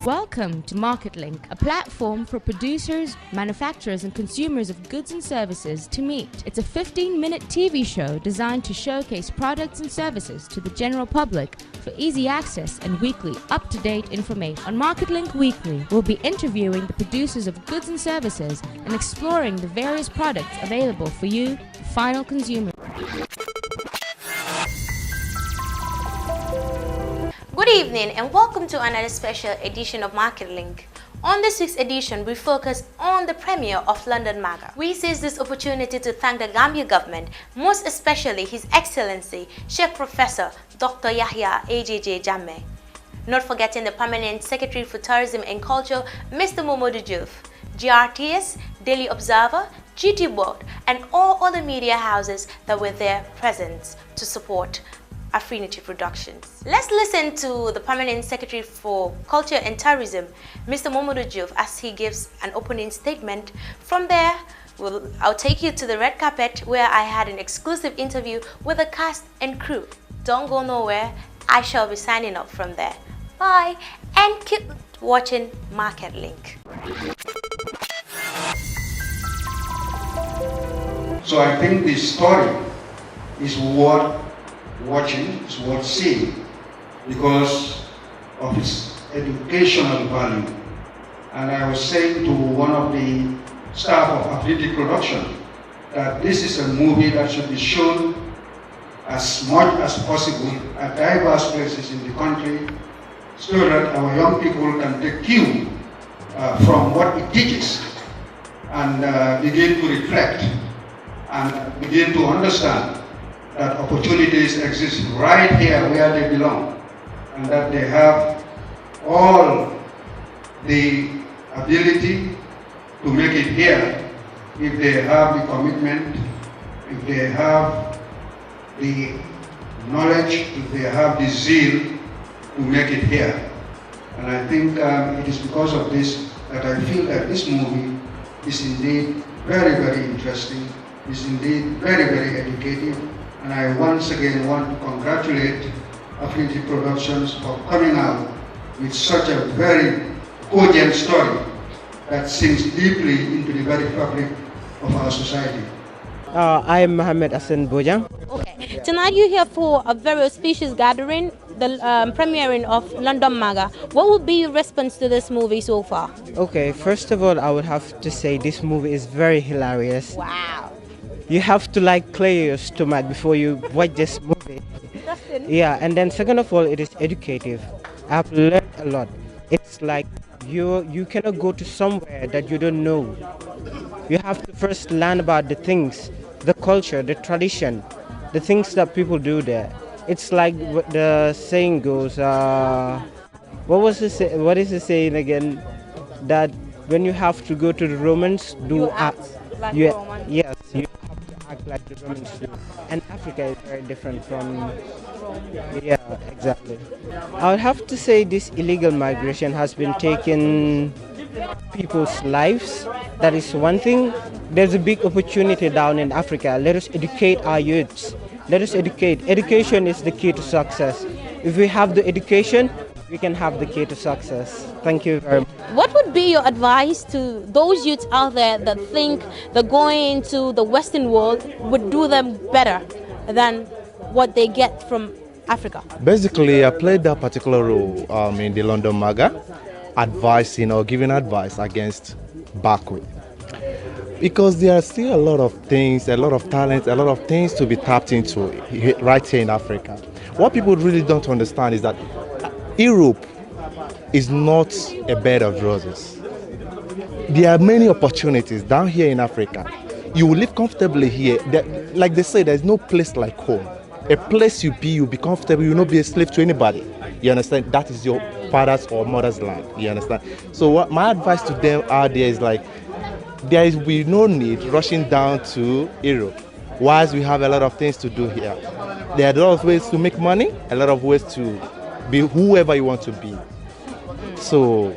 Welcome to Market Link, a platform for producers, manufacturers, and consumers of goods and services to meet. It's a 15-minute TV show designed to showcase products and services to the general public for easy access and weekly, up-to-date information. On Market Link Weekly, we'll be interviewing the producers of goods and services and exploring the various products available for you, the final consumer. Good evening and welcome to another special edition of Market Link. On this week's edition, we focus on the premiere of London MAGA. We seize this opportunity to thank the Gambia government, most especially His Excellency, Sheikh Professor Dr. Yahya AJJ Jammeh. Not forgetting the Permanent Secretary for Tourism and Culture, Mr. Momodu Diouf, GRTS, Daily Observer, GT Board, and all other media houses that were there present to support Affinity Productions. Let's listen to the Permanent Secretary for Culture and Tourism, Mr. Momodu Diouf, as he gives an opening statement. From there, I'll take you to the red carpet where I had an exclusive interview with the cast and crew. Don't go nowhere, I shall be signing up from there. Bye, and keep watching Market Link. So I think this story is worth watching, is worth seeing because of its educational value. And I was saying to one of the staff of Affinity Production that this is a movie that should be shown as much as possible at diverse places in the country so that our young people can take cue from what it teaches and begin to reflect and begin to understand that opportunities exist right here where they belong and that they have all the ability to make it here if they have the commitment, if they have the knowledge, if they have the zeal to make it here. And I think it is because of this that I feel that this movie is indeed very, very interesting, is indeed very, very educative. And I once again want to congratulate Affinity Productions for coming out with such a very cogent story that sinks deeply into the very fabric of our society. I'm Mohamed Hassan Bojang. Okay, tonight you're here for a very auspicious gathering, the premiering of London MAGA. What would be your response to this movie so far? Okay, first of all, I would have to say this movie is very hilarious. Wow. You have to clear your stomach before you watch this movie. Yeah, and then second of all, it is educative. I've learned a lot. It's like you cannot go to somewhere that you don't know. You have to first learn about the things, the culture, the tradition, the things that people do there. It's like what the saying goes, what is the saying again? That when you have to go to the Romans, do act like Romans. Yes, you act like the Romans do. And Africa is very different from Rome. Yeah, exactly. I would have to say this illegal migration has been taking people's lives. That is one thing. There's a big opportunity down in Africa. Let us educate our youths. Let us educate. Education is the key to success. If we have the education, we can have the key to success. Thank you very much. What would be your advice to those youths out there that think that going into the Western world would do them better than what they get from Africa? Basically, I played that particular role in the London MAGA, advising or giving advice against backward. Because there are still a lot of things, a lot of talent, a lot of things to be tapped into right here in Africa. What people really don't understand is that Europe is not a bed of roses. There are many opportunities down here in Africa. You will live comfortably here. Like they say, there's no place like home. A place you'll be comfortable, you'll not be a slave to anybody. You understand? That is your father's or mother's land. You understand? So what my advice to them out there is like, there will be no need rushing down to Europe, whilst we have a lot of things to do here. There are a lot of ways to make money, a lot of ways to be whoever you want to be. So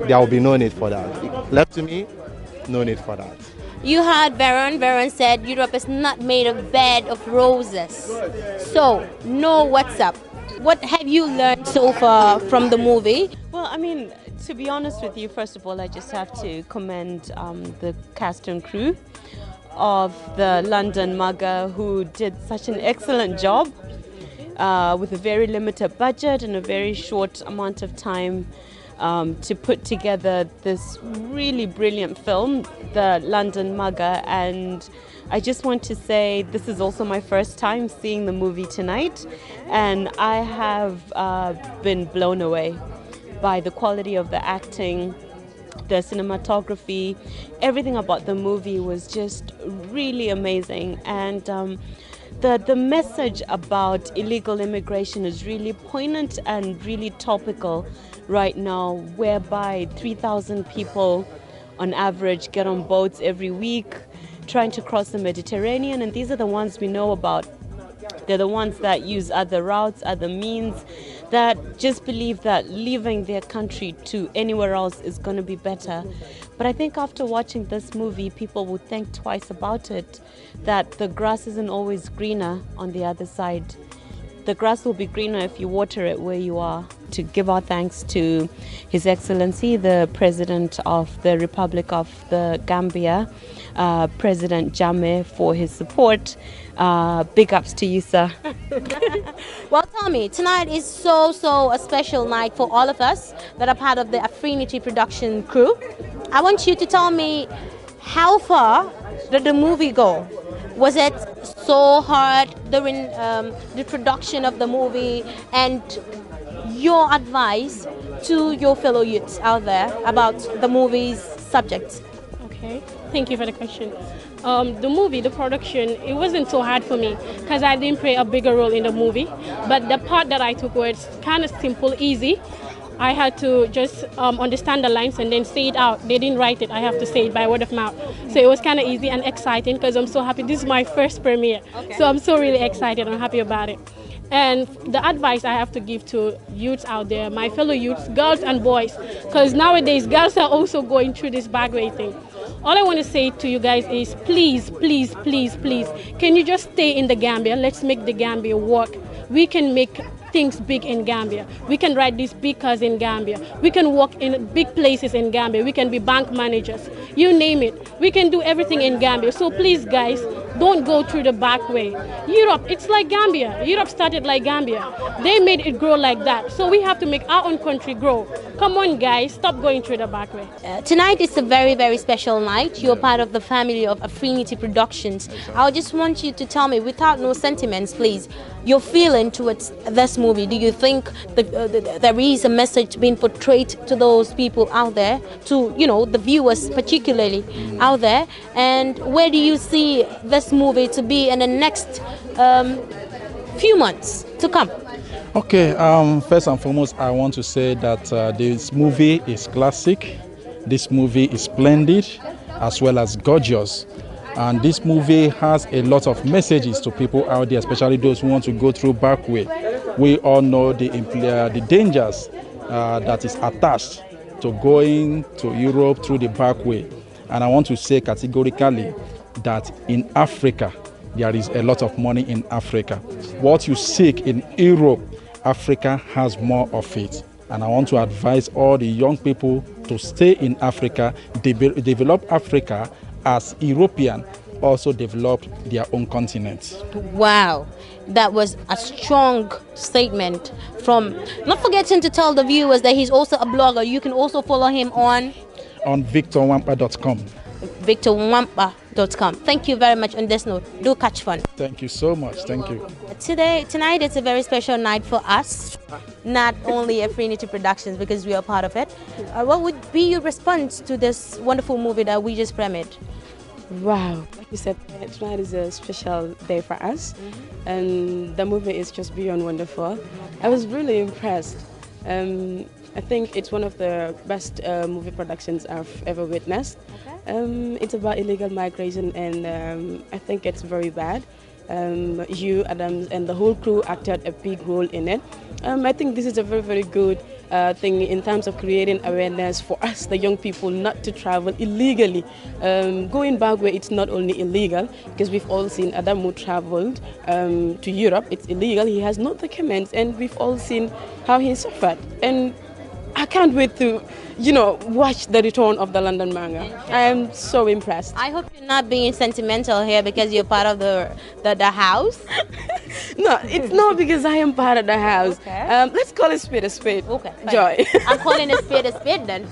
there will be no need for that. Left to me, no need for that. You heard Baron. Baron said Europe is not made of bed of roses. So, no, what's up? What have you learned so far from the movie? Well, I mean, to be honest with you, first of all, I just have to commend the cast and crew of the London Mugger, who did such an excellent job with a very limited budget and a very short amount of time to put together this really brilliant film, the London Mugger. And I just want to say this is also my first time seeing the movie tonight, and I have been blown away by the quality of the acting, the cinematography. Everything about the movie was just really amazing. And the message about illegal immigration is really poignant and really topical right now, whereby 3,000 people on average get on boats every week trying to cross the Mediterranean, and these are the ones we know about. They're the ones that use other routes, other means, that just believe that leaving their country to anywhere else is going to be better. But I think after watching this movie, people will think twice about it, that the grass isn't always greener on the other side. The grass will be greener if you water it where you are. To give our thanks to His Excellency, the President of the Republic of the Gambia, President Jammeh, for his support. Big ups to you, sir. Well, tell me, tonight is so a special night for all of us that are part of the Affinity production crew. I want you to tell me, how far did the movie go? Was it so hard during the production of the movie? And your advice to your fellow youths out there about the movie's subject? Okay, thank you for the question. The movie, the production, it wasn't so hard for me because I didn't play a bigger role in the movie. But the part that I took was kind of simple, easy. I had to just understand the lines and then say it out. They didn't write it. I have to say it by word of mouth. So it was kind of easy and exciting because I'm so happy. This is my first premiere. Okay. So I'm so really excited. I'm happy about it. And the advice I have to give to youths out there, my fellow youths, girls and boys, because nowadays girls are also going through this bagway thing. All I want to say to you guys is please, can you just stay in the Gambia? Let's make the Gambia work. We can make things big in Gambia. We can ride these big cars in Gambia. We can work in big places in Gambia. We can be bank managers. You name it. We can do everything in Gambia. So please, guys, don't go through the back way. Europe, it's like Gambia. Europe started like Gambia. They made it grow like that. So we have to make our own country grow. Come on, guys, stop going through the back way. Tonight is a very special night. You're part of the family of Affinity Productions. I just want you to tell me, without no sentiments, please, your feeling towards this movie. Do you think there is a message being portrayed to those people out there, to the viewers particularly out there? And where do you see this movie to be in the next few months to come? Okay, first and foremost, I want to say that this movie is classic. This movie is splendid as well as gorgeous. And this movie has a lot of messages to people out there, especially those who want to go through back way. We all know the dangers that is attached to going to Europe through the back way. And I want to say categorically that in Africa, there is a lot of money in Africa. What you seek in Europe, Africa has more of it. And I want to advise all the young people to stay in Africa, develop Africa as European also developed their own continent. Wow, that was a strong statement from, not forgetting to tell the viewers that he's also a blogger. You can also follow him on victorwampa.com. victorwampa.com. Thank you very much on this note. Do catch fun. Thank you so much. Thank you. Tonight it's a very special night for us, not only Affinity Productions, because we are part of it. What would be your response to this wonderful movie that we just premiered? Wow, like you said, tonight is a special day for us, and the movie is just beyond wonderful. I was really impressed. I think it's one of the best movie productions I've ever witnessed. It's about illegal migration, and I think it's very bad. You, Adams, and the whole crew acted a big role in it. I think this is a very, very good thing in terms of creating awareness for us, the young people, not to travel illegally. Going back where it's not only illegal, because we've all seen Adam who traveled to Europe, it's illegal, he has no documents, and we've all seen how he suffered. And I can't wait to, watch the return of the London manga. I am so impressed. I hope you're not being sentimental here because you're part of the house. No, it's not because I am part of the house. Okay. Let's call it spade a spade. Okay. Fine. Joy. I'm calling a spade then.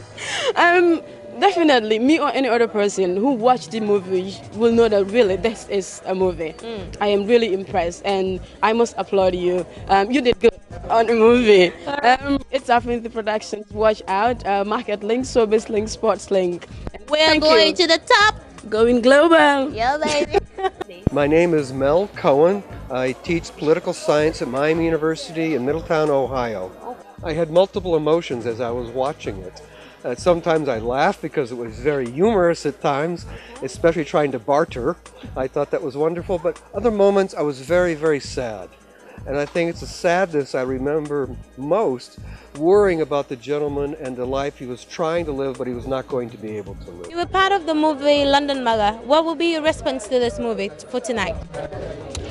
Definitely, me or any other person who watched the movie will know that really this is a movie. I am really impressed, and I must applaud you. You did good on the movie. It's Affinity Productions. Watch out. Market Link, Service Link, Sports Link. We're going to the top. Going global. Yeah, baby. My name is Mel Cohen. I teach political science at Miami University in Middletown, Ohio. I had multiple emotions as I was watching it. Sometimes I laughed because it was very humorous at times, especially trying to barter. I thought that was wonderful, but other moments I was very, very sad. And I think it's the sadness I remember most, worrying about the gentleman and the life he was trying to live, but he was not going to be able to live. You were part of the movie London Mugger. What will be your response to this movie for tonight?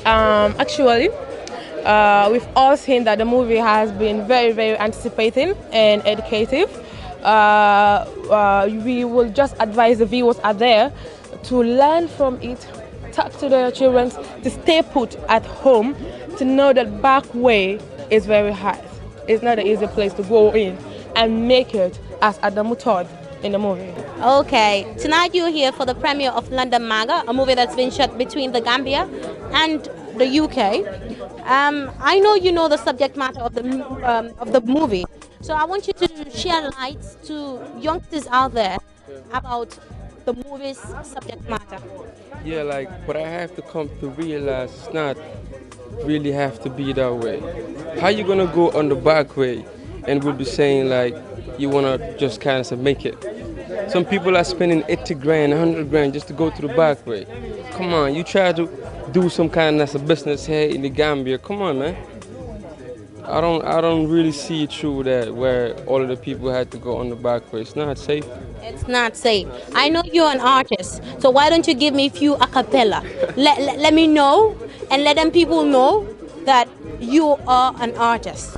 Actually, we've all seen that the movie has been very, very anticipating and educative. We will just advise the viewers out there to learn from it, talk to their children, to stay put at home, to know that back way is very hard. It's not an easy place to go in and make it as Adamu thought in the movie. Okay, tonight you're here for the premiere of London Manga, a movie that's been shot between the Gambia and the UK. I know you know the subject matter of the movie, so I want you to share light to youngsters out there about the movie's subject matter. Yeah, like what I have to come to realize, it's not really have to be that way. How you gonna go on the back way and we'll be saying like you wanna just kind of make it? Some people are spending 80 grand, 100 grand just to go to the back way. Come on, you try to do some kind of business here in the Gambia. Come on, man. I don't really see it through that where all of the people had to go on the back way. It's not safe. It's not safe. I know you're an artist, so why don't you give me a few a cappella? Let me know and let them people know that you are an artist.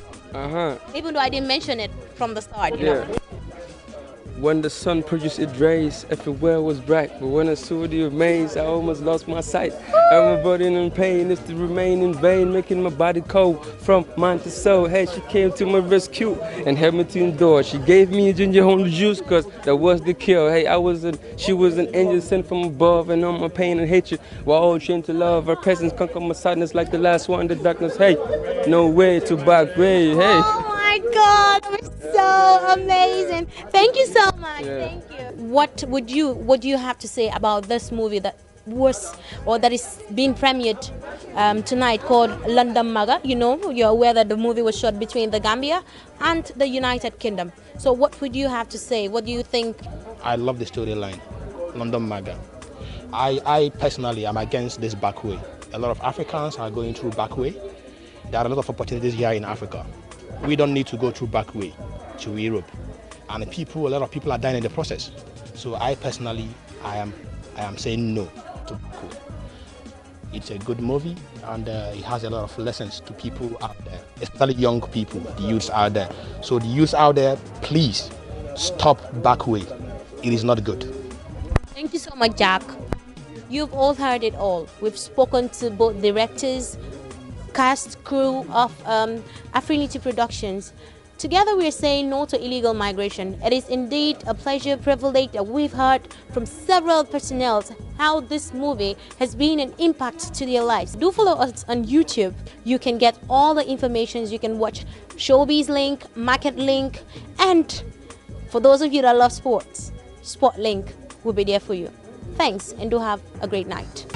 Even though I didn't mention it from the start, you know. When the sun produced its rays, everywhere was bright. But when I saw the remains, I almost lost my sight. And my body in pain is to remain in vain, making my body cold from mind to soul. Hey, she came to my rescue and helped me to endure. She gave me ginger honey juice, cause that was the cure. Hey, she was an angel sent from above, and all my pain and hatred were all trained to love. Her presence conquered my sadness like the last one in the darkness. Hey, no way to back way. Hey. Oh my God, that was so amazing. Thank you so much. Yeah. Thank you. What do you have to say about this movie that is being premiered tonight called London Mugger? You know, you're aware that the movie was shot between the Gambia and the United Kingdom. So what would you have to say? What do you think? I love the storyline, London Mugger. I personally am against this back way. A lot of Africans are going through back way. There are a lot of opportunities here in Africa. We don't need to go through back way to Europe, and a lot of people are dying in the process. So I personally, I am saying no to back way. It's a good movie, and it has a lot of lessons to people out there, especially young people, the youths out there. So the youths out there, please stop back way. It is not good. Thank you so much, Jack. You've all heard it all. We've spoken to both directors, cast, crew of Affinity Productions. Together we are saying no to illegal migration. It is indeed a pleasure, privilege that we've heard from several personnel how this movie has been an impact to their lives. Do follow us on YouTube. You can get all the information. You can watch Showbiz Link, Market Link, and for those of you that love sports, Sport Link will be there for you. Thanks, and do have a great night.